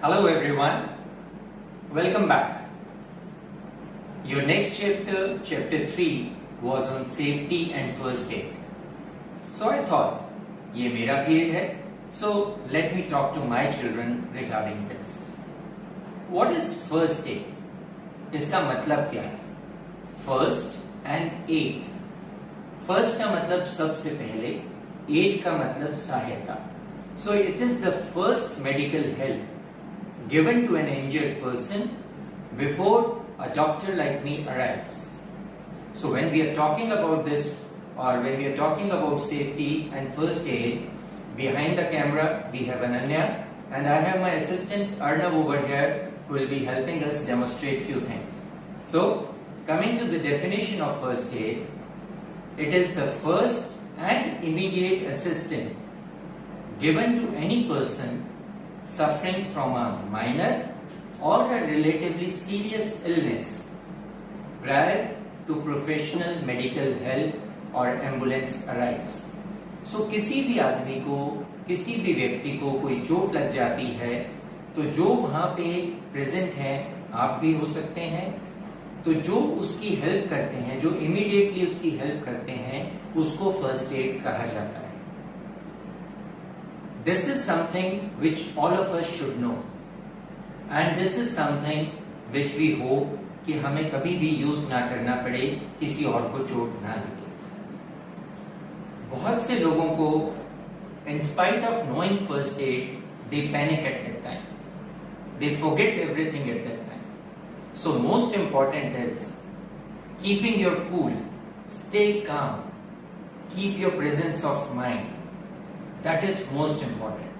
Hello everyone, welcome back. Your next chapter, chapter 3 was on safety and first aid. So I thought, ये मेरा field है, so let me talk to my children regarding this. What is first aid? इसका मतलब क्या है? First and aid. First का मतलब सबसे पहले, aid का मतलब सहायता. So it is the first medical help given to an injured person before a doctor like me arrives. So when we are talking about this, or when we are talking about safety and first aid, behind the camera we have Ananya and I have my assistant Arnav over here who will be helping us demonstrate few things. So coming to the definition of first aid, it is the first and immediate assistance given to any person suffering from a minor or a relatively serious illness prior to professional medical help or ambulance arrives. So किसी भी आदमी को, किसी भी व्यक्ति को कोई चोट लग जाती है तो जो वहां पे प्रेजेंट हैं, आप भी हो सकते हैं, तो जो उसकी हेल्प करते हैं, जो इमीडिएटली उसकी हेल्प करते हैं, उसको फर्स्ट एड कहा जाता है. This is something which all of us should know and this is something which we hope कि हमें कभी भी यूज ना करना पड़े, किसी और को चोट ना लगे. बहुत से लोगों को in spite of knowing first aid, they panic at that time. They forget everything at that time. So most important is keeping your cool, stay calm, keep your presence of mind. That is most important.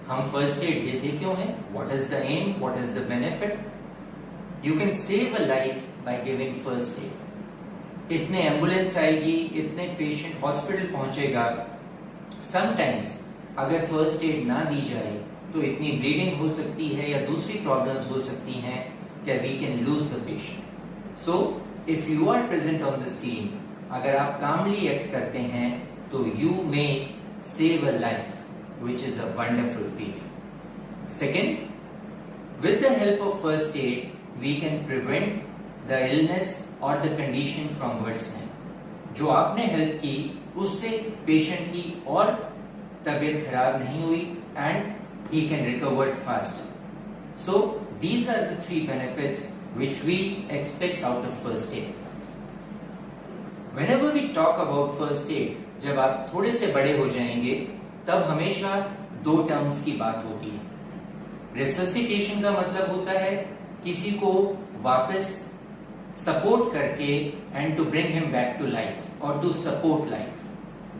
हम first aid देते क्यों हैं? What is the aim? What is the benefit? You can save a life by giving first aid. इतने ambulance आएगी, इतने patient hospital पहुंचेगा. Sometimes अगर first aid ना दी जाए तो इतनी ब्लीडिंग हो सकती है या दूसरी प्रॉब्लम्स हो सकती हैं कि we can lose the patient. So if you are present on the scene, अगर आप कामली एक्ट करते हैं तो you may save a life, which is a wonderful feeling. Second, with the help of first aid, we can prevent the illness or the condition from worsening. जो आपने help की उससे patient की और तबीयत खराब नहीं हुई and he can recover faster. So these are the three benefits which we expect out of first aid. Whenever we talk about first aid, जब आप थोड़े से बड़े हो जाएंगे तब हमेशा दो टर्म्स की बात होती है. रिससिटेशन का मतलब होता है किसी को वापस सपोर्ट करके and to bring him back to life और टू सपोर्ट लाइफ.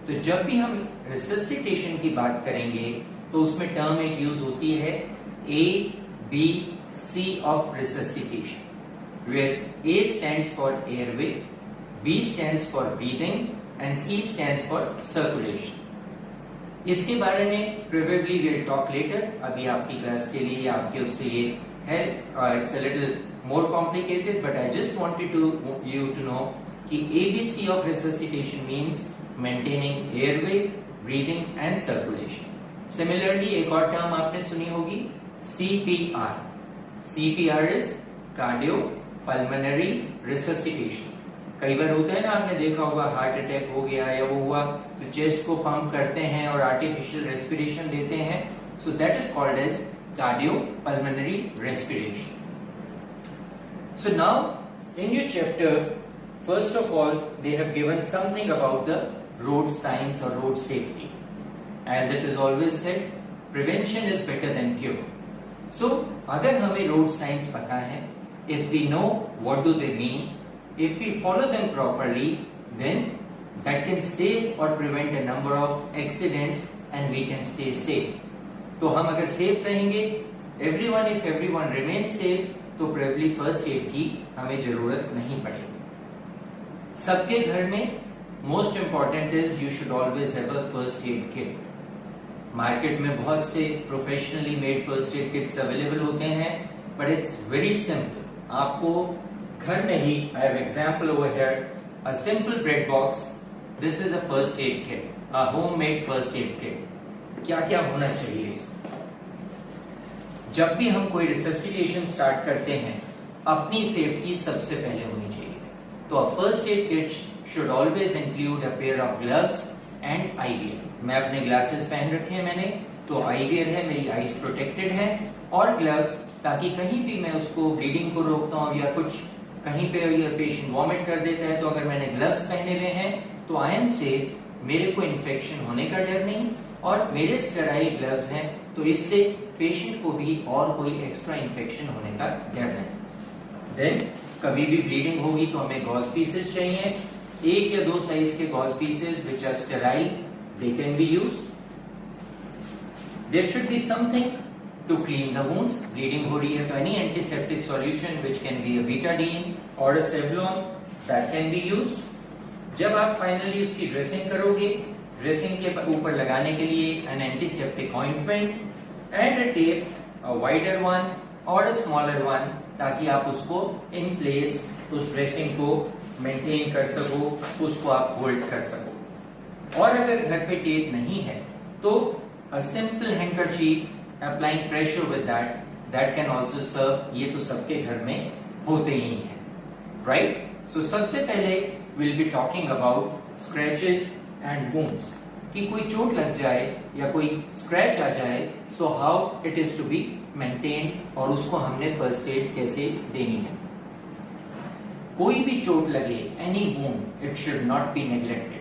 तो जब भी हम रिससिटेशन की बात करेंगे तो उसमें टर्म एक यूज होती है ABC of resuscitation, where A stands for airway, B stands for breathing and C stands for circulation. इसके बारे में probably we'll talk later. अभी आपकी क्लास के लिए या आपके उससे ये है, it's a little more complicated, but I just wanted you to know कि ABC of resuscitation means maintaining airway, breathing and circulation. Similarly, एक और टर्म आपने सुनी होगी CPR. CPR is cardiopulmonary resuscitation. कई बार होता है ना, आपने देखा होगा हार्ट अटैक हो गया या वो हुआ तो चेस्ट को पंप करते हैं और आर्टिफिशियल रेस्पिरेशन देते हैं. So that is called as cardiopulmonary respiration. So now in your chapter, first of all they have given something about the road science or road safety. As it is always said, prevention is better than cure. So अगर हमें road science पता है, if we know what do they mean, if we follow them properly, then that can save or prevent a number of accidents and we can stay safe. तो हम अगर safe रहेंगे, if everyone remains safe, तो probably first aid की हमें जरूरत नहीं पड़ेगी. सबके घर में most important is you should always have a first aid kit. Market में बहुत से professionally made first aid kits available होते हैं, but it's very simple. आपको घर में ही, I have example over here, a simple bread box. This is a first aid kit, a homemade first aid kit. क्या क्या होना चाहिए इसमें? जब भी हम कोई रिससिटेशन स्टार्ट करते हैं, अपनी सेफ्टी सबसे पहले होनी चाहिए। तो a first aid kit should always include a pair of gloves and I wear. मैं अपने ग्लासेस पहन रखे हैं मैंने, तो आई वियर है, मेरी आईज प्रोटेक्टेड है, और ग्लव्स, ताकि कहीं भी मैं उसको ब्लीडिंग को रोकता हूँ या कुछ कहीं पे पेशेंट वॉमिट कर देता है, तो अगर मैंने ग्लव्स पहने हुए हैं तो आई एम सेफ, मेरे को इन्फेक्शन होने का डर नहीं, और मेरे स्टेराइल ग्लव्स हैं, तो इससे पेशेंट को भी और कोई एक्स्ट्रा इन्फेक्शन होने का डर नहीं। देन कभी भी ब्लीडिंग होगी तो हमें गॉज पीसेस चाहिए, 1 या 2 साइज के gauze pieces which are sterile, they can be used. There should be something to clean the wounds. Bleeding हो रही है तो any antiseptic solution which can be a betadine or a Savlon that can be used. जब आप finally उसकी dressing करोगे, dressing के ऊपर लगाने के लिए an antiseptic ointment and a tape, a wider one or a smaller one, ताकि आप उसको in place उस ड्रेसिंग को मेंटेन कर सको, उसको आप होल्ड कर सको। और अगर घर पे टेप नहीं है तो a simple handkerchief applying pressure with that can also serve। ये तो सबके घर में होते ही हैं, right? So सबसे पहले we'll be talking about scratches and wounds, कि कोई चोट लग जाए या कोई स्क्रैच आ जाए, so how it is to be maintained, और उसको हमने फर्स्ट एड कैसे देनी है। कोई भी चोट लगे, any wound, it should not be neglected।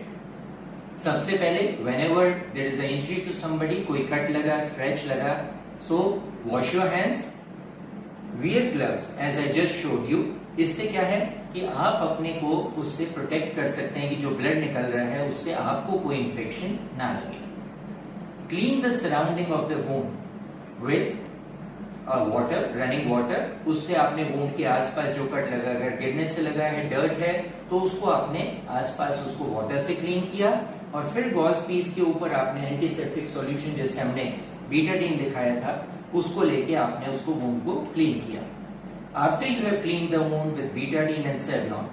सबसे पहले whenever there is an injury to somebody, कोई कट लगा, स्क्रैच लगा, so wash your hands, wear gloves as I just showed you। इससे क्या है कि आप अपने को उससे प्रोटेक्ट कर सकते हैं कि जो ब्लड निकल रहा है उससे आपको कोई इन्फेक्शन ना लगे। Clean the surrounding of the wound with water, running water. उससे आपने वुंड के आसपास जो कट लगा, अगर गिरने से लगा है, डर्ट है, तो उसको आपने आसपास उसको वाटर से क्लीन किया, और फिर गॉज पीस के ऊपर आपने एंटीसेप्टिक सॉल्यूशन, जैसे हमने बीटाडीन दिखाया था, उसको लेके आपने उसको वुंड को क्लीन किया। After you have clean the wound with Betadine and Savlon,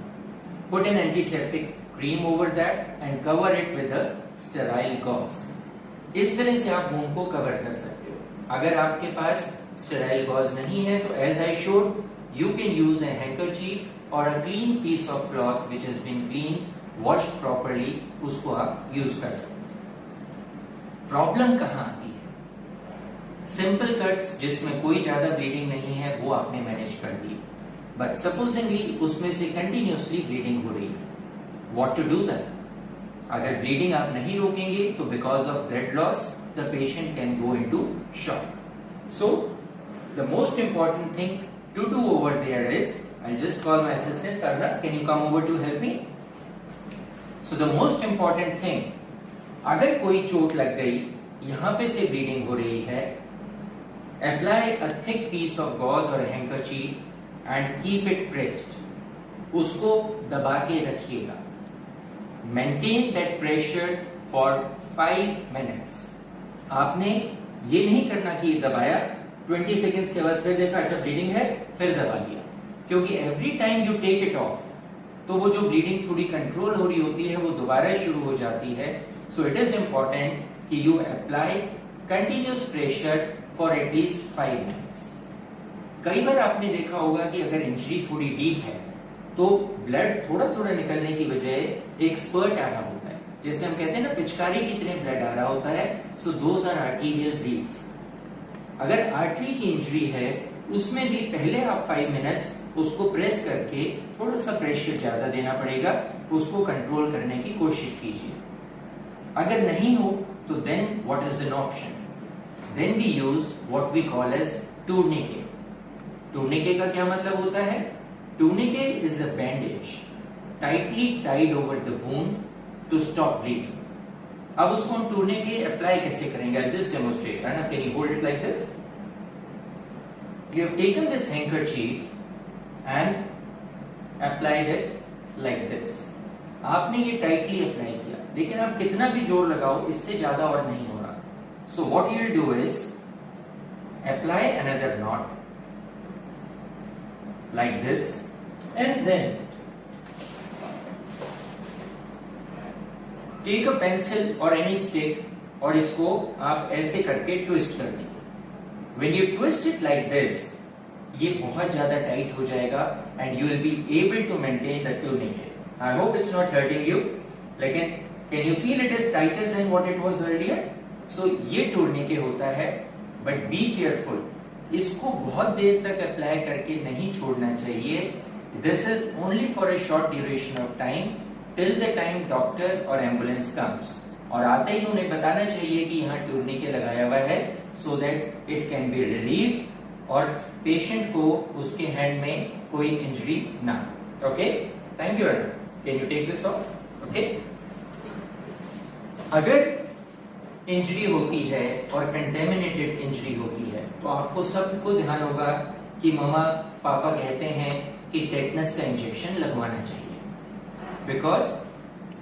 put an antiseptic cream over that and cover it with a sterile gauze. इस तरह से आप वुंड को कवर कर सकते हो। अगर आपके पास स्टेराइल गॉज नहीं है तो as I showed, you can use a handkerchief or a clean piece of cloth which has been clean, washed properly, उसको आप यूज कर सकते हैं। प्रॉब्लम कहां आती है? सिंपल कट्स जिसमें कोई ज्यादा ब्लीडिंग नहीं है वो आपने मैनेज कर दी, बट सपोजिंगली उसमें से कंटिन्यूअसली ब्लीडिंग हो रही है, व्हाट टू डू देन? अगर ब्लीडिंग आप नहीं रोकेंगे तो because of blood loss the patient can go into shock. So the most important thing to do over there is, I just call my assistant Sarna, can you come over to help me? So the most important thing, अगर कोई चोट लग गई, यहां पे से bleeding हो रही है, apply a thick piece of gauze or handkerchief and keep it pressed. उसको दबा के रखिएगा। Maintain that pressure for 5 minutes. आपने ये नहीं करना कि दबाया, 20 सेकेंड्स के बाद फिर देखा अच्छा ब्लीडिंग है, फिर दबा लिया, क्योंकि every time you take it off तो वो जो ब्लीडिंग थोड़ी कंट्रोल हो रही होती है वो दोबारा शुरू हो जाती है। सो इट इज इंपॉर्टेंट कि you apply continuous pressure for at least 5 minutes. कई बार आपने देखा होगा कि अगर इंजरी थोड़ी डीप है तो ब्लड थोड़ा थोड़ा निकलने की बजाय एक स्पर्ट आ रहा होता है, जैसे हम कहते हैं ना पिचकारी की तरह ब्लड आ रहा होता है। So those are arterial bleeds. अगर आर्टरी की इंजरी है उसमें भी पहले आप 5 मिनट्स उसको प्रेस करके थोड़ा सा प्रेशर ज्यादा देना पड़ेगा, उसको कंट्रोल करने की कोशिश कीजिए। अगर नहीं हो तो then what is an option? Then we use what we call as tourniquet. Tourniquet का क्या मतलब होता है? Tourniquet is a bandage tightly tied over the wound to stop bleeding. अब उसको हम टूर्निके अप्लाई कैसे करेंगे? I just demonstrate. Can you hold it like this? You have taken this handkerchief and applied it like this. आपने ये tightly apply किया, लेकिन आप कितना भी जोर लगाओ इससे ज्यादा और नहीं हो रहा। So what you will do is apply another knot like this and then take a pencil or any stick और इसको आप ऐसे करके ट्विस्ट कर देंगे। When you twist it like this, ये बहुत ज्यादा टाइट हो जाएगा and you will be able to maintain the tourniquet. I hope it's not hurting you, लेकिन can you feel it is tighter than what it was earlier? So ये tourniquet होता है, but be careful, इसको बहुत देर तक apply करके नहीं छोड़ना चाहिए। This is only for a short duration of time till the time doctor और एम्बुलेंस कम्स, और आते ही उन्हें बताना चाहिए कि यहाँ टूर्निकेट लगाया हुआ है, so that it can be relieve और पेशेंट को उसके हैंड में कोई इंजरी ना हो। Okay, thank you. Can you take this off? Okay, अगर इंजरी होती है और कंटेमिनेटेड इंजरी होती है तो आपको सबको ध्यान होगा कि मम्मा पापा कहते हैं कि टेटनस का इंजेक्शन लगवाना चाहिए, because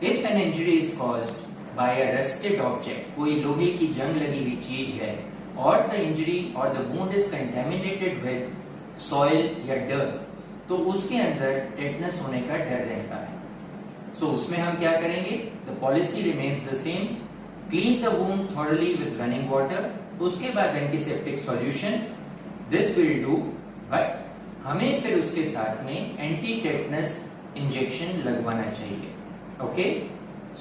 if an injury is caused by a rusted object, कोई लोहे की जंग लगी हुई चीज है, और द इंजरी और the wound is contaminated with soil या डर्ट, तो उसके अंदर टेटनस होने का डर रहता है। सो उसमें हम क्या करेंगे? The policy remains the same, clean the wound thoroughly with running water, उसके बाद antiseptic solution, this will do, but हमें फिर उसके साथ में एंटी टेटनस इंजेक्शन लगवाना चाहिए। ओके,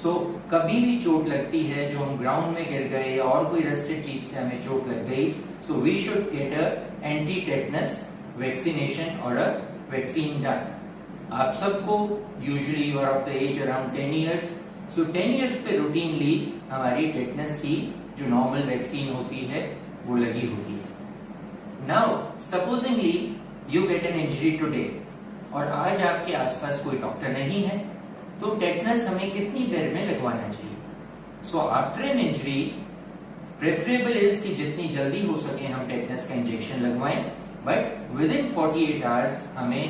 सो कभी भी चोट लगती है, जो हम ग्राउंड में गिर गए या और कोई रस्टेड चीज से हमें चोट लग गई, so we should get a anti tetanus vaccination और अ वैक्सीन डन। आप सबको usually you are of the age around 10 years, so 10 years पे रूटीनली हमारी टेटनस की जो नॉर्मल वैक्सीन होती है वो लगी होती है। Now supposedly you get an injury today, और आज आपके आसपास कोई डॉक्टर नहीं है, तो टेटनस हमें कितनी देर में लगवाना चाहिए? So after an injury preferable is कि जितनी जल्दी हो सके हम टेटनस का इंजेक्शन लगवाएं, बट विद इन 48 आवर्स हमें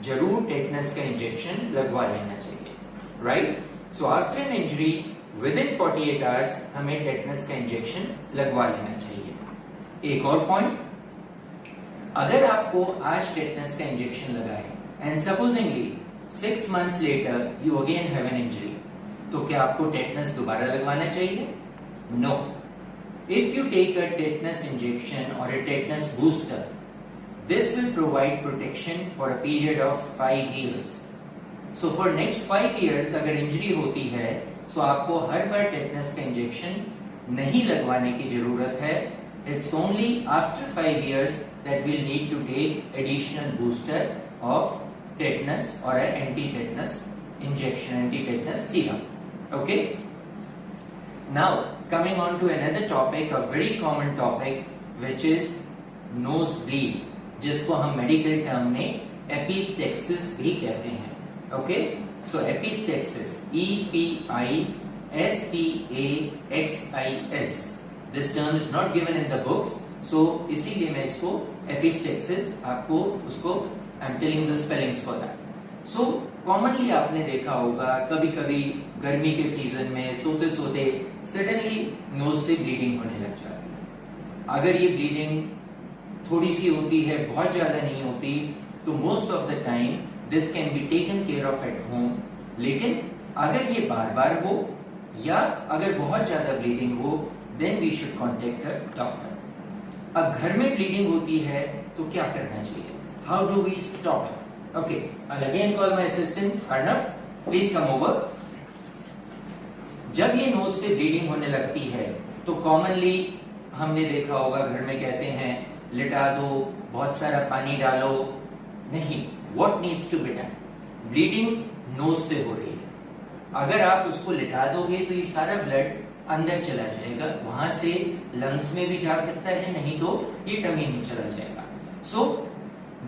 जरूर टेटनस का इंजेक्शन लगवा लेना चाहिए, right? So after an injury with in 48 hours हमें टेटनस का इंजेक्शन लगवा लेना चाहिए। एक और पॉइंट, अगर आपको आज टेटनस का इंजेक्शन लगा है and supposedly 6 months later you again have an injury, तो क्या आपको टेटनस दोबारा लगवाना चाहिए? No. If you take a tetanus injection or a tetanus booster, this will provide protection for a period of 5 years. So for next 5 years अगर injury होती है, so आपको हर बार टेटनस का इंजेक्शन नहीं लगवाने की जरूरत है। It's only after 5 years that we'll need to take additional booster of tetanus or an anti-tetanus injection, anti-tetanus serum. Okay? Now coming on to another topic, a very common topic, which is nose bleed, जिसको हम medical term में epistaxis भी कहते हैं। Okay, so epistaxis, EPISTAXIS, this term is not given in the books, so इसीलिए मैं इसको epistaxis आपको उसको I am telling the spellings for that. So commonly आपने देखा होगा कभी कभी गर्मी के सीजन में सोते सोते सडनली नोज से ब्लीडिंग होने लग जाती है। अगर ये ब्लीडिंग थोड़ी सी होती है, बहुत ज्यादा नहीं होती, तो most of the time this can be taken care of at home. लेकिन अगर ये बार बार हो या अगर बहुत ज्यादा ब्लीडिंग हो, then we should contact a doctor. अब घर में ब्लीडिंग होती है तो क्या करना चाहिए? How do we stop it? Okay, I again call my assistant Arnav, please come over. जब ये नोज से ब्लीडिंग होने लगती है तो कॉमनली हमने देखा होगा घर में कहते हैं लिटा दो, बहुत सारा पानी डालो। नहीं, what needs to be done? Bleeding nose से हो रही है, अगर आप उसको लिटा दोगे तो ये सारा ब्लड अंदर चला जाएगा, वहां से लंग्स में भी जा सकता है, नहीं तो ये टमी में चला जाएगा। सो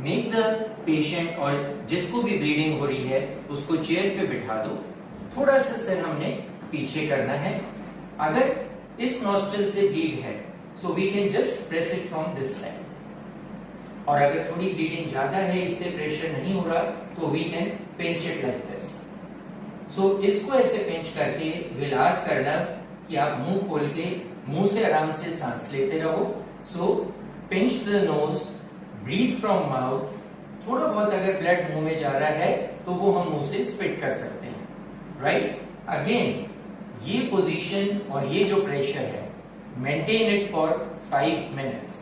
मेक द पेशेंट, और जिसको भी ब्लीडिंग हो रही है उसको चेयर पे बिठा दो, थोड़ा सा सर हमने पीछे करना है। अगर इस नॉस्ट्रल से ब्लीड है, so we can just press it from this side, और अगर थोड़ी ब्लीडिंग ज्यादा है, इससे प्रेशर नहीं हो रहा, तो we can pinch it like this. So इसको ऐसे पिंच करके विलास करना कि आप मुंह खोल के मुंह से आराम से सांस लेते रहो। So pinch the nose, breathe from mouth. थोड़ा बहुत अगर ब्लड मुंह में जा रहा है तो वो हम मुंह से स्पिट कर सकते हैं, राइट? अगेन ये पोजीशन और ये जो प्रेशर है, मेंटेन इट फॉर 5 मिनट्स।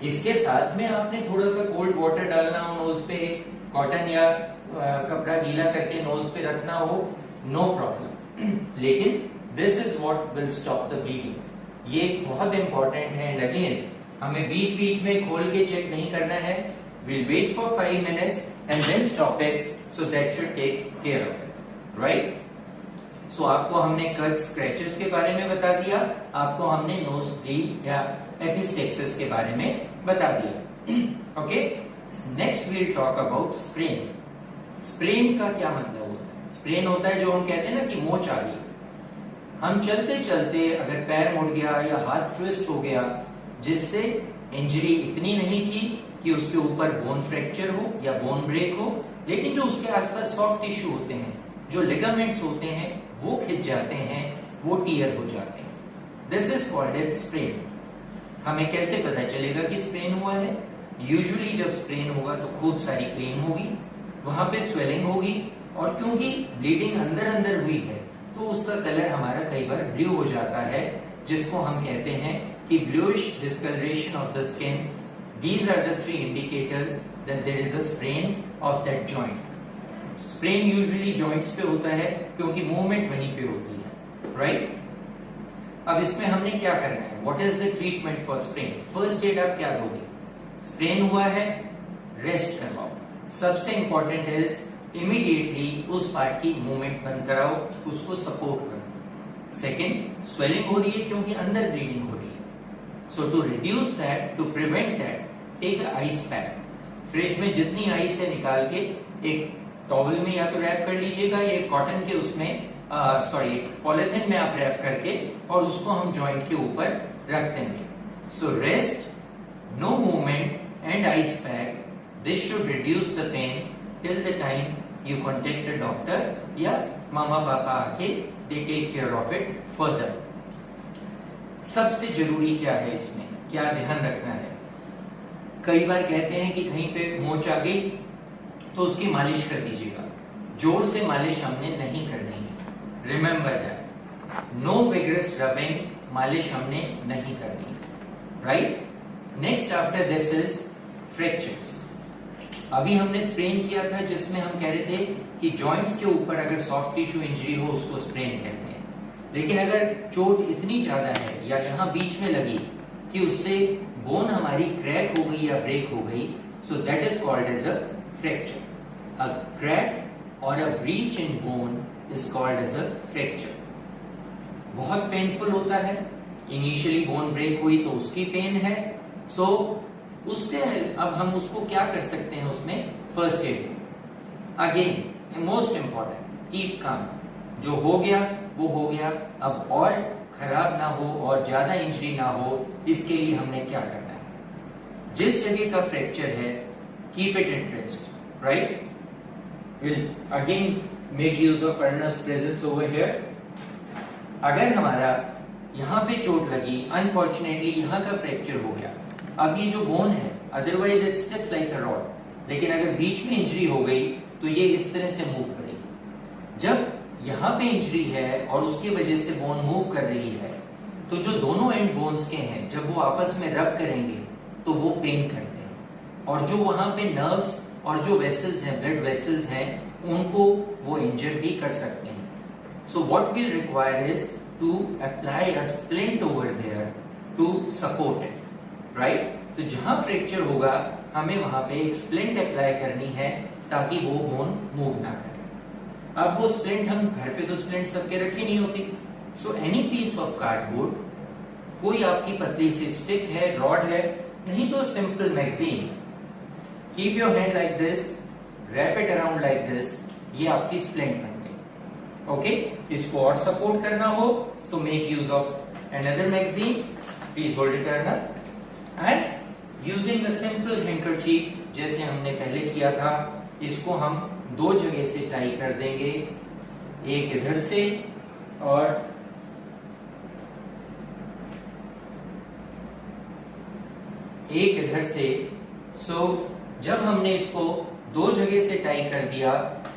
इसके साथ में आपने थोड़ा सा कोल्ड वाटर डालना हो नोज पे, कॉटन या कपड़ा गीला करके नोज पे रखना हो, नो प्रॉब्लम, लेकिन this is what will stop the bleeding. ये बहुत इंपॉर्टेंट है। एंड अगेन हमें बीच बीच में खोल के चेक नहीं करना है। We'll wait for 5 minutes and then stop it, so that should take care of it, right? So आपको हमने कट स्क्रैचेस के बारे में बता दिया, आपको हमने नोज ब्लीड या एपिस्टेक्सिस के बारे में बता दिया। Okay, next we'll talk about sprain. Sprain का क्या मतलब होता है? स्प्रेन होता है जो हम कहते हैं ना कि मोच आ गई। हम चलते चलते अगर पैर मुड़ गया या हाथ ट्विस्ट हो गया, जिससे इंजरी इतनी नहीं थी कि उसके ऊपर बोन फ्रैक्चर हो या बोन ब्रेक हो, लेकिन जो उसके आसपास सॉफ्ट टिश्यू होते हैं, जो लिगामेंट्स होते हैं, वो खिंच जाते हैं, वो टियर हो जाते हैं। This is called as sprain. हमें कैसे पता चलेगा कि स्प्रेन हुआ है? यूजुअली जब स्प्रेन होगा तो खूब सारी पेन होगी, वहां पे स्वेलिंग होगी, और क्योंकि ब्लीडिंग अंदर अंदर हुई है तो उसका कलर हमारा कई बार ब्लू हो जाता है, जिसको हम कहते हैं कि bluish discoloration of the skin. These are the 3 indicators that there is a sprain of that joint. Sprain usually joints पे होता है क्योंकि मूवमेंट वहीं पे होती है, right? अब इसमें हमने क्या करना है? What is the treatment for sprain? First aid आप क्या दोगे? स्प्रेन हुआ है, रेस्ट करवाओ। सबसे इंपॉर्टेंट इज इमीडिएटली उस पार्ट की मूवमेंट बंद कराओ, उसको सपोर्ट करो। सेकेंड, स्वेलिंग हो रही है क्योंकि अंदर ब्लीडिंग हो रही है, so to reduce that, to prevent that, take an ice pack। Fridge में जितनी आइस है निकाल के एक टॉवल में या तो रैप कर लीजिएगा या कॉटन के उसमें एक पॉलिथीन में आप रैप करके और उसको हम जॉइंट के ऊपर रख देंगे। So rest, no movement and ice pack, this should reduce the pain till the time you contact the doctor या मामा पापा आके they take care of it further. सबसे जरूरी क्या है इसमें, क्या ध्यान रखना है? कई बार कहते हैं कि कहीं पे मोच आ गई तो उसकी मालिश कर दीजिएगा। जोर से मालिश हमने नहीं करनी है। Remember that, no vigorous rubbing, मालिश हमने नहीं करनी है, right? Next after this is fractures. अभी हमने स्प्रेन किया था जिसमें हम कह रहे थे कि जॉइंट्स के ऊपर अगर सॉफ्ट टिश्यू इंजरी हो उसको स्प्रेन कहते हैं, लेकिन अगर चोट इतनी ज्यादा है या यहाँ बीच में लगी कि उससे बोन हमारी क्रैक हो गई या ब्रेक हो गई, so that is called as a fracture. A crack or a breach in bone is called as a fracture. बहुत पेनफुल होता है। इनिशियली बोन ब्रेक हुई तो उसकी पेन है, सो उससे अब हम उसको क्या कर सकते हैं उसमें? First aid. Again most important, keep calm. जो हो गया वो हो गया, अब और खराब ना हो और ज्यादा इंजरी ना हो, इसके लिए हमने क्या करना है? जिस जगह का फ्रैक्चर है, keep it at rest, right? Will again make use of Arnav's presence over here. अगर हमारा यहाँ पे चोट लगी, अनफॉर्चुनेटली यहाँ का फ्रैक्चर हो गया, अब ये जो बोन है otherwise it's stiff like a rod, लेकिन अगर बीच में इंजरी हो गई तो ये इस तरह से मूव करेगी। जब यहाँ पे इंजरी है और उसकी वजह से बोन मूव कर रही है, तो जो दोनों एंड बोन्स के हैं जब वो आपस में रब करेंगे तो वो पेन करते हैं, और जो वहां पे नर्व्स और जो वेसल्स हैं, ब्लड वेसल्स हैं, उनको वो इंजर भी कर सकते हैं। So what we require is to apply a splint over there to support it, right? तो जहां फ्रैक्चर होगा हमें वहां पे एक स्प्लिंट अप्लाई करनी है ताकि वो बोन मूव ना करे। अब वो स्प्लिंट, हम घर पे तो स्प्लिंट सबके रखी नहीं होती, so any piece of cardboard, कोई आपकी पतली सी स्टिक है, रॉड है, नहीं तो simple magazine, keep your hand like this, wrap it around like this, ये आपकी स्प्लिंट बन गई। ओके, इसको और सपोर्ट करना हो तो make use of another magazine, please hold it around and using a simple handkerchief जैसे हमने पहले किया था, इसको हम 2 जगह से टाई कर देंगे, एक इधर से और एक इधर से। सो जब हमने इसको 2 जगह से टाई कर दिया,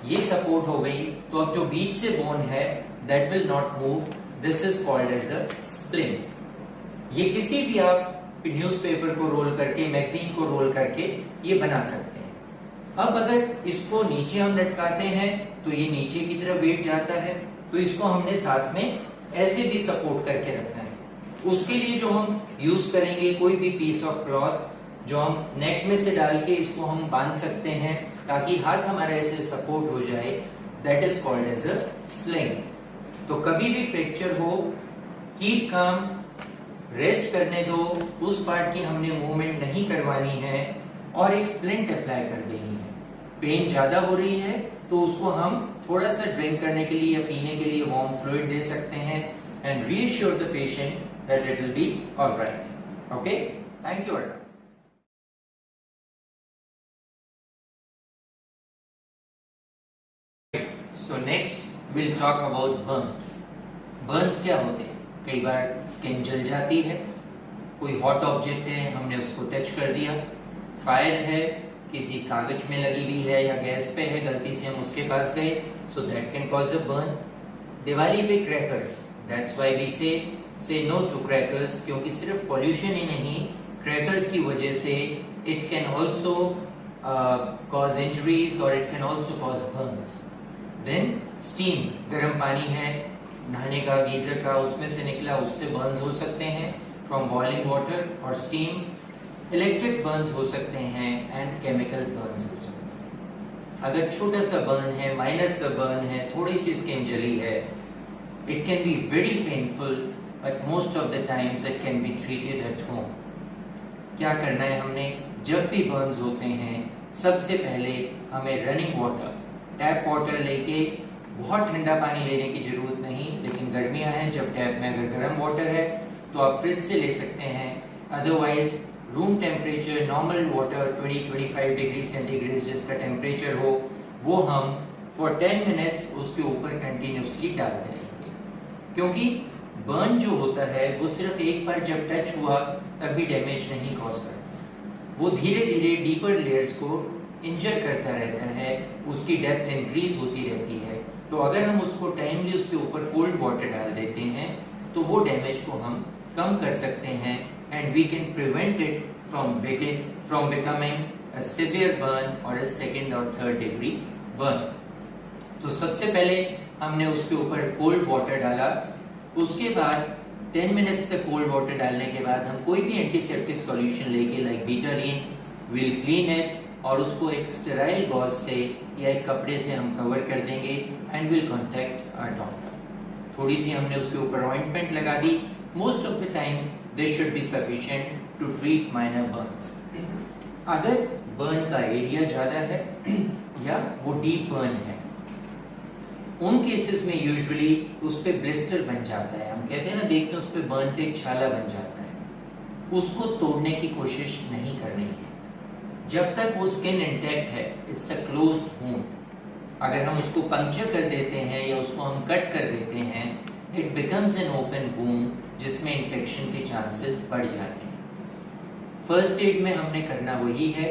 ये सपोर्ट हो गई, तो अब जो बीच से बोन है that will not move, this is called as a splint. ये किसी भी आप न्यूज़पेपर को रोल करके, मैगजीन को रोल करके ये बना सकते हैं। अब अगर इसको नीचे हम लटकाते हैं तो ये नीचे की तरफ वेट जाता है, तो इसको हमने साथ में ऐसे भी सपोर्ट करके रखना है। उसके लिए जो हम यूज करेंगे, कोई भी पीस ऑफ क्लॉथ जो हम नेक में से डाल के इसको हम बांध सकते हैं ताकि हाथ हमारा ऐसे सपोर्ट हो जाए, that is called as a sling. तो कभी भी फ्रैक्चर हो, कीप काम, रेस्ट करने दो, उस पार्ट की हमने मूवमेंट नहीं करवानी है और एक स्प्लिंट अप्लाई कर देनी है। पेन ज्यादा हो रही है तो उसको हम थोड़ा सा ड्रिंक करने के लिए या पीने के लिए वार्म फ्लूइड दे सकते हैं and reassure the patient that it will be alright. Okay, thank you. So next we'll talk about burns. Burns क्या होते हैं? कई बार स्किन जल जाती है, कोई हॉट ऑब्जेक्ट है, हमने उसको टच कर दिया, फायर है, किसी कागज में लगी हुई है या गैस पे है, गलती से हम उसके पास गए, so that can cause a burn. Diwali पे crackers, that's why we say no to crackers, क्योंकि सिर्फ पॉल्यूशन ही नहीं, क्रैकर्स की वजह से it can also cause injuries or it can also cause burns. Then steam, गर्म पानी है, नहाने का, गीजर का, उसमें से निकला, उससे बर्न्स हो सकते हैं फ्रॉम बॉइलिंग वाटर और स्टीम। इलेक्ट्रिक बर्न्स हो सकते हैं एंड केमिकल बर्न्स हो सकते हैं। अगर छोटा सा बर्न है, माइनर सा बर्न है, थोड़ी सी स्किन जली है, it can be very painful but most of the times it can be treated at home. क्या करना है हमने? जब भी बर्न्स होते हैं सबसे पहले हमें रनिंग वाटर, टैप वाटर लेके, बहुत ठंडा पानी लेने की जरूरत नहीं, लेकिन गर्मियां हैं, जब टैप में अगर गर्म वाटर है तो आप फ्रिज से ले सकते हैं, otherwise room temperature normal water 20-25 degree centigrade जिसका टेम्परेचर हो, वो हम फॉर 10 मिनट्स उसके ऊपर कंटिन्यूसली डालते रहेंगे। क्योंकि बर्न जो होता है वो सिर्फ एक बार जब टच हुआ तब भी डैमेज नहीं कॉज करता, वो धीरे धीरे डीपर लेयर्स को इंजर करता रहता है, उसकी डेप्थ इंक्रीज होती रहती है। तो अगर हम उसको टाइमली उसके ऊपर कोल्ड वाटर डाल देते हैं तो वो डैमेज को हम कम कर सकते हैं and we can prevent it from becoming a severe burn or a second or third degree burn. तो सबसे पहले हमने उसके ऊपर कोल्ड वाटर डाला, उसके बाद 10 मिनट्स तक कोल्ड वाटर डालने के बाद हम कोई भी एंटीसेप्टिक सॉल्यूशन लेके like Betadine will clean it और उसको एक स्टेराइल गॉज से या एक कपड़े से हम कवर कर देंगे and will contact our doctor. थोड़ी सी हमने उसके ऊपर ऑइंटमेंट लगा दी, most of the time this should be sufficient to treat minor burns. अगर बर्न का एरिया ज्यादा है या वो डीप बर्न है, उन केसेस में यूजुअली उस पे ब्लिस्टर बन जाता है, हम कहते हैं ना, देखते हैं उस पे बर्न पे एक छाला बन जाता है, उसको तोड़ने की कोशिश नहीं करनी है जब तक वो स्किन इंटैक्ट है। It's a closed wound. अगर हम उसको पंक्चर कर देते हैं या उसको हम कट कर देते हैं, it becomes an open wound जिसमें इन्फेक्शन के चांसेस बढ़ जाते हैं। फर्स्ट एड में हमने करना वही है,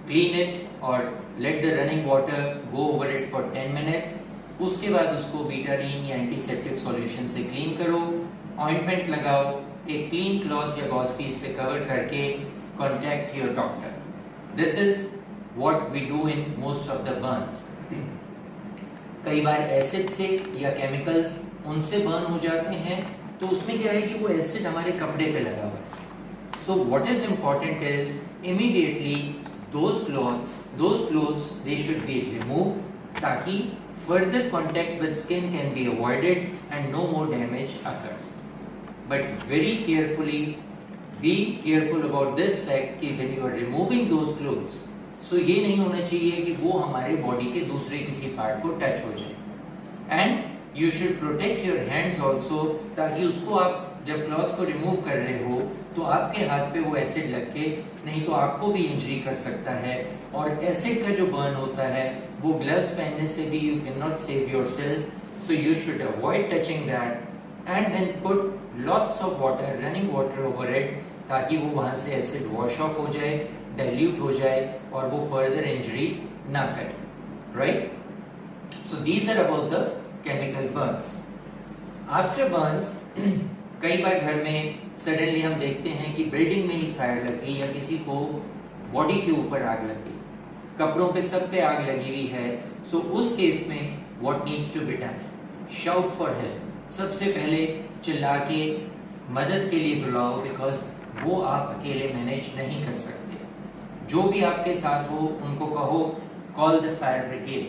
क्लीन इट और let the running water go over it for 10 minutes. उसके बाद उसको बीटाडीन या एंटीसेप्टिक सॉल्यूशन से क्लीन करो, ऑइंटमेंट लगाओ, एक क्लीन क्लॉथ या गॉज पीस से कवर करके contact your doctor. This is what we do in most of the burns. कई बार एसिड से या केमिकल्स उनसे बर्न हो जाते हैं, तो उसमें क्या है कि वो एसिड हमारे कपड़े पे लगा हुआ है। So what is important is immediately those clothes they should be removed ताकि further contact with skin can be avoided and no more damage occurs. But very carefully be careful about this fact कि when you are removing those clothes, so ये नहीं होना चाहिए कि वो हमारे body के दूसरे किसी पार्ट को टच हो जाए। And you should protect your hands also, ताकि उसको आप जब क्लॉथ को रिमूव कर रहे हो तो आपके हाथ पे वो एसिड लग के, नहीं तो आपको भी इंजरी कर सकता है। और एसिड का जो बर्न होता है वो ग्लव्स पहनने से भी you can not save yourself, so you should avoid touching that and then put lots of water, running water over it, ताकि वो वहां से एसिड वॉश ऑफ हो जाए, डाइल्यूट हो जाए और वो फर्दर इंजरी ना करे, right? So these are about the chemical burns. After burns कई बार घर में सडनली हम देखते हैं कि बिल्डिंग में ही फायर लग गई या किसी को बॉडी के ऊपर आग लग गई, कपड़ों पे सब पे आग लगी हुई है, सो उस केस में what needs to be done? Shout for help. सबसे पहले चिल्ला के मदद के लिए बुलाओ, बिकॉज वो आप अकेले मैनेज नहीं कर सकते। जो भी आपके साथ हो उनको कहो कॉल द फायर ब्रिगेड,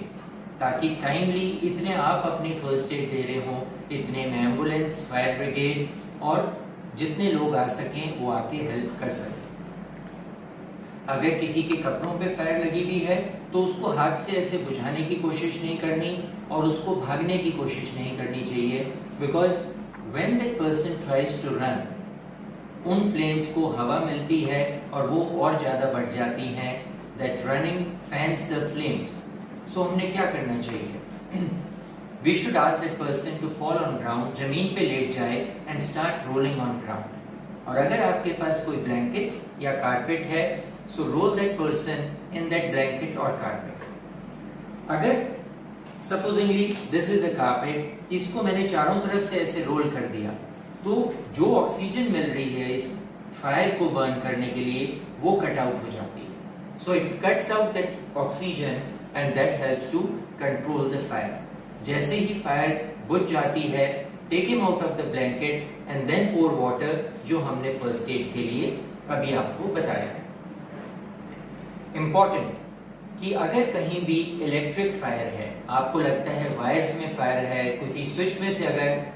ताकि टाइमली इतने आप अपनी फर्स्ट एड दे रहे हो, इतने में एम्बुलेंस, फायर ब्रिगेड और जितने लोग आ सकें वो आके हेल्प कर सकें। अगर किसी के कपड़ों पे फायर लगी हुई है तो उसको हाथ से ऐसे बुझाने की कोशिश नहीं करनी और उसको भागने की कोशिश नहीं करनी चाहिए, because when that person tries to run, उन फ्लेम्स को हवा मिलती है और वो और ज्यादा बढ़ जाती हैं। That running fans the flames. So हमने क्या करना चाहिए? We should ask that person to fall on ground, जमीन पे लेट जाए and start rolling on ground. और अगर आपके पास कोई ब्लैंकेट या कारपेट है, so roll that person in that blanket or carpet. अगर supposingly this is the carpet, इसको मैंने चारों तरफ से ऐसे रोल कर दिया, तो जो ऑक्सीजन मिल रही है इस फायर को बर्न करने के लिए वो कट आउट हो जाती है। So it cuts out that oxygen and that helps to control the fire. जैसे ही फायर बुझ जाती है, take him out of the blanket and then pour water, जो हमने फर्स्ट एड के लिए अभी आपको बताया है। इंपॉर्टेंट कि अगर कहीं भी इलेक्ट्रिक फायर है, आपको लगता है वायर्स में फायर है, किसी स्विच में से अगर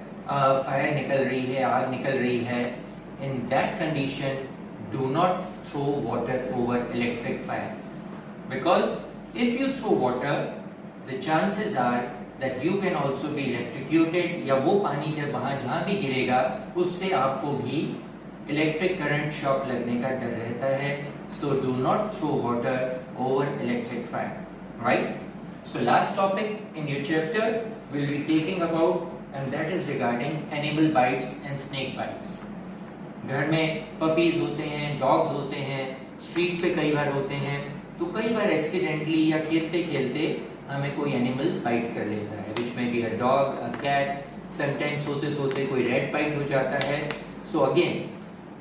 फायर निकल रही है, आग निकल रही है, in that condition do not throw water over electric fire, because if you throw water the chances are that you can also be electrocuted, या वो पानी जब वहां जहां भी गिरेगा उससे आपको भी इलेक्ट्रिक करंट शॉक लगने का डर रहता है। So do not throw water over electric fire, right? So last topic in your chapter will be taking about and that is regarding animal bites and snake bites. घर में puppies होते हैं, dogs होते हैं, स्ट्रीट पे कई बार होते हैं, तो कई बार एक्सीडेंटली या खेलते खेलते हमें कोई एनिमल बाइट कर लेता है, which may be a dog, a cat, sometimes सोते सोते कोई रेड बाइट हो जाता है। So again,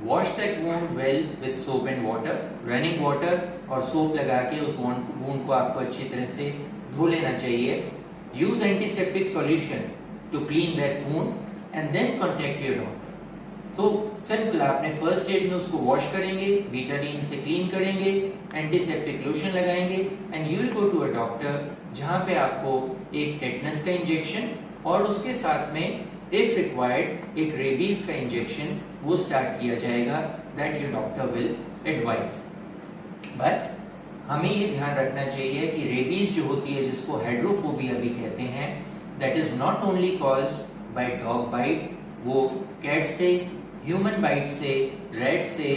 wash that wound well with soap and water, running water, और सोप लगा के उस wound को आपको अच्छी तरह से धो लेना चाहिए। Use antiseptic solution to clean that wound and then contact your doctor. तो सिंपल, आपने फर्स्ट एड में उसको वॉश करेंगे, बीटाडीन से क्लीन करेंगे, एंटीसेप्टिक लोशन लगाएंगे and you will go to a doctor, जहां पे आपको एक टेटनस का इंजेक्शन और उसके साथ में इफ रिक्वायर्ड एक रेबीज का इंजेक्शन वो स्टार्ट किया जाएगा, that your doctor will advise. But हमें ये ध्यान रखना चाहिए कि रेबीज जो होती है, जिसको हाइड्रोफोबिया भी कहते हैं, that is not only caused by dog bite, वो कैट से, ह्यूमन बाइट से, रैट से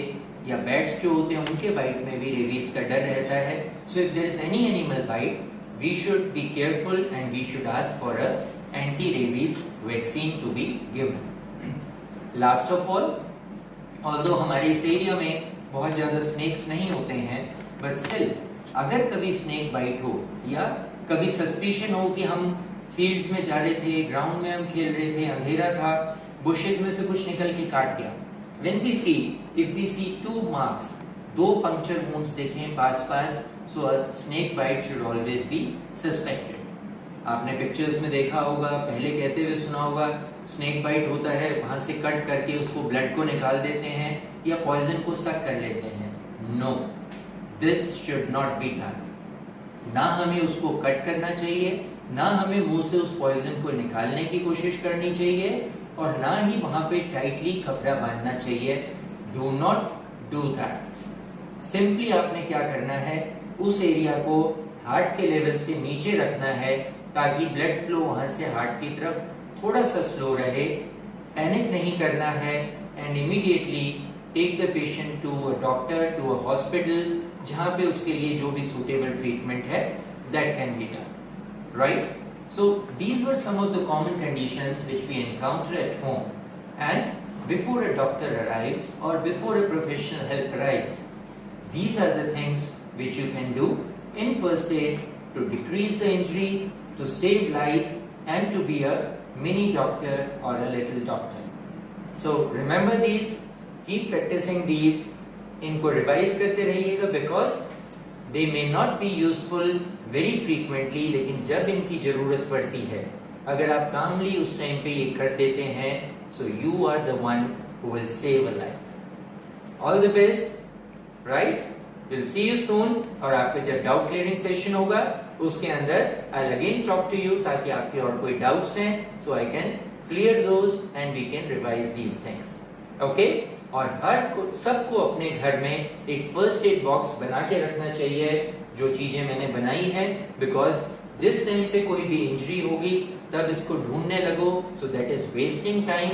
या बैट्स जो होते हैं उनके बाइट में भी रेबीज का डर रहता है। So if there is any animal bite, we should be careful and we should ask for a anti rabies vaccine to be given. Last of all, although हमारे इस एरिया में बहुत ज्यादा स्नेक्स नहीं होते हैं, बट स्टिल अगर कभी स्नेक बाइट हो या कभी सस्पिशन हो कि हम फील्ड्स में जा रहे थे, ग्राउंड में हम खेल रहे थे, अंधेरा था, बुशेस में से कुछ निकल के काट गया, when we see, if we see 2 marks, 2 puncture wounds देखें पास, so a snake bite should always be suspected. आपने पिक्चर्स में देखा होगा, पहले कहते हुए सुना होगा, स्नेक बाइट होता है, वहां से कट करके उसको ब्लड को निकाल देते हैं या पॉइजन को सक कर लेते हैं। No, this should not be done. ना हमें उसको कट करना चाहिए, ना हमें मुंह से उस पॉइजन को निकालने की कोशिश करनी चाहिए, और ना ही वहां पे टाइटली कपड़ा बांधना चाहिए। Do not do that. Simply आपने क्या करना है, उस एरिया को हार्ट के लेवल से नीचे रखना है, ताकि ब्लड फ्लो वहां से हार्ट की तरफ थोड़ा सा स्लो रहे। पैनिक नहीं करना है and immediately take the patient to a doctor, to a hospital, जहां पे उसके लिए जो भी सुटेबल ट्रीटमेंट है that can be done, right? So these were some of the common conditions which we encounter at home, and before a doctor arrives or before a professional help arrives, these are the things which you can do in first aid to decrease the injury, to save life, and to be a mini doctor or a little doctor. So remember these, keep practicing these, इनको revise करते रहिएगा because they may not be useful very frequently, लेकिन जब इनकी जरूरत पड़ती है, अगर आप कामली उस टाइम पे ये कर देते हैं, so you are the one who will save a life. All the best, right? Will see you soon. और आपका जब डाउट क्लियरिंग सेशन होगा उसके अंदर I again talk to you, ताकि आपके और कोई डाउट्स हैं so I can clear those and we can revise these things. Okay? और सबको अपने घर में एक फर्स्ट एड बॉक्स बना के रखना चाहिए, जो चीजें मैंने बनाई हैं, बिकॉज जिस टाइम पे कोई भी इंजरी होगी तब इसको ढूंढने लगो, so that is wasting time.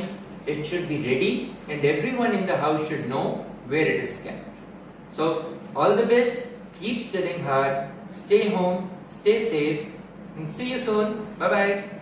It should be ready and everyone in the house should know where it is kept. So all the best, keep studying hard, stay home, stay safe, and see you soon. Bye bye.